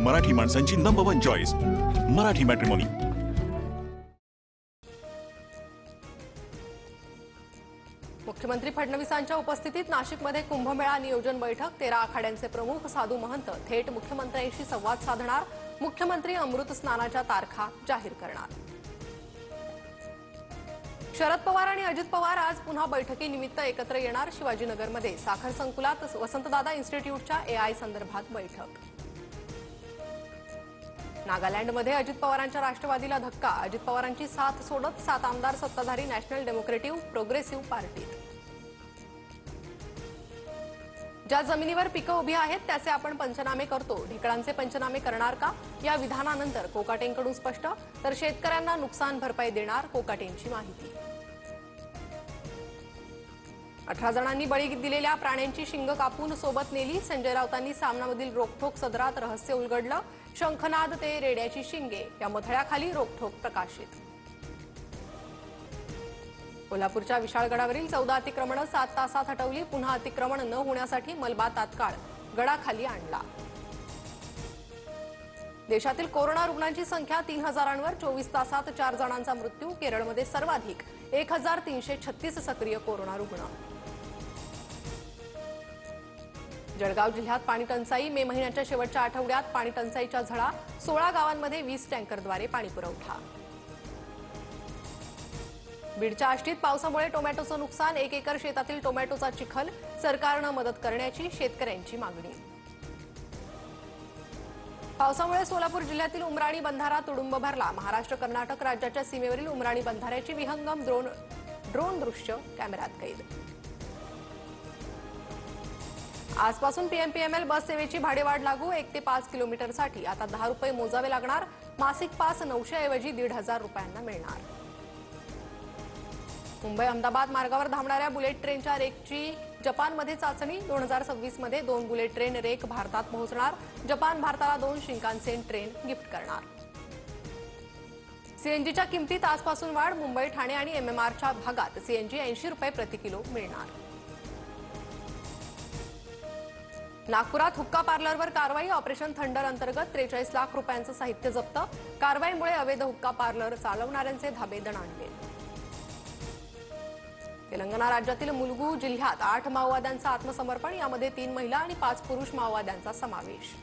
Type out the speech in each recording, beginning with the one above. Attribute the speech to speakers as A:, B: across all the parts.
A: मराठी माणसांची number 1 choice Marathi matrimony.
B: मुख्यमंत्री फडणवीसांच्या उपस्थितीत नाशिकमध्ये कुंभमेळा नियोजन बैठक। 13 आखाड्यांचे प्रमुख साधू महंत थेट मुख्यमंत्र्यांशी संवाद साधणार। मुख्यमंत्री अमृत स्नानाच्या तारखा जाहीर करणार। शरद पवार आणि अजित पवार आज पुन्हा बैठकीनिमित्त एकत्र येणार। शिवाजीनगरमध्ये साखर संकुलात वसंतदादा इन्स्टिट्यूटच्या एआय संदर्भात बैठक। नागालँडमध्ये अजित पवारांच्या राष्ट्रवादीला धक्का। अजित पवारांची साथ सोडत 7 आमदार सत्ताधारी नॅशनल डेमोक्रेटिव्ह प्रोग्रेसिव्ह पार्टीत। ज्या जमिनीवर पिकं उभी आहेत त्याचे आपण पंचनामे करतो, ढेकळांचे पंचनामे करणार का? या विधानानंतर कोकाटेंकडून स्पष्ट। तर शेतकऱ्यांना नुकसान भरपाई देणार, कोकाटेंची माहिती। 18 जणांनी बळी दिलेल्या प्राण्यांची शिंग कापून सोबत नेली। संजय राऊतांनी सामनामधील रोखठोक सदरात रहस्य उलगडलं। शंखनाद ते रेड्याची शिंगे या मथळ्याखाली रोखठोक प्रकाशित। कोल्हापूरच्या विशाळगडावरील 14 अतिक्रमणं 7 तासात हटवली। पुन्हा अतिक्रमण न होण्यासाठी मलबा तात्काळ गडाखाली आणला। देशातील कोरोना रुग्णांची संख्या 3000वर 24 तासात 4 जणांचा मृत्यू। केरळमध्ये सर्वाधिक 1336 सक्रिय कोरोना रुग्ण। जळगाव जिल्ह्यात पाणी टंचाई। मे महिन्याच्या शेवटच्या आठवड्यात पाणी टंचाईच्या झळा। 16 गावांमध्ये 20 टँकरद्वारे पाणी पुरवठा। बीडच्या आष्टीत पावसामुळे टोमॅटोचं नुकसान। 1 एकर शेतातील टोमॅटोचा चिखल। सरकारनं मदत करण्याची शेतकऱ्यांची मागणी। पावसामुळे सोलापूर जिल्ह्यातील उमराणी बंधारा तुडुंब भरला। महाराष्ट्र कर्नाटक राज्याच्या सीमेवरील उमराणी बंधाऱ्याची विहंगम ड्रोन दृश्य कॅमेऱ्यात कैद। आजपासून पीएमपीएमएल बस सेवेची भाडेवाढ लागू। 1 ते 5 किलोमीटरसाठी आता 10 रुपये मोजावे लागणार। मासिक पास 900 ऐवजी 1,500 रुपयांना मिळणार। मुंबई अहमदाबाद मार्गावर धावणाऱ्या बुलेट ट्रेनच्या रेकची जपानमध्ये चाचणी। 2026 मध्ये 2 बुलेट ट्रेन रेक भारतात पोहोचणार। जपान भारताला 2 शिंकानसेन ट्रेन गिफ्ट करणार। सीएनजीच्या किमतीत आजपासून वाढ। मुंबई, ठाणे आणि एमएमआरच्या भागात सीएनजी 80 रुपये प्रति किलो मिळणार। नागपुरात हुक्का पार्लरवर कारवाई। ऑपरेशन थंडर अंतर्गत 43 लाख रुपयांचं साहित्य जप्त। कारवाईमुळे अवैध हुक्का पार्लर चालवणाऱ्यांचे धाबे दणाणले। तेलंगणा राज्यातील मुलुगू जिल्ह्यात 8 माओवाद्यांचं आत्मसमर्पण। यामध्ये 3 महिला आणि 5 पुरुष माओवाद्यांचा समावेश।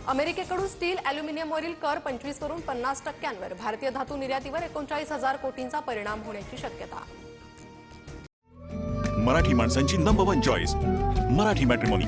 B: अमेरिकेकडून स्टील ॲल्युमिनियमवरील कर 25 वरून 50%वर। भारतीय धातू निर्यातीवर 39,000 कोटींचा परिणाम होण्याची शक्यता।
A: मराठी माणसांची नंबर 1 चॉईस मराठी मॅट्रिमोनी।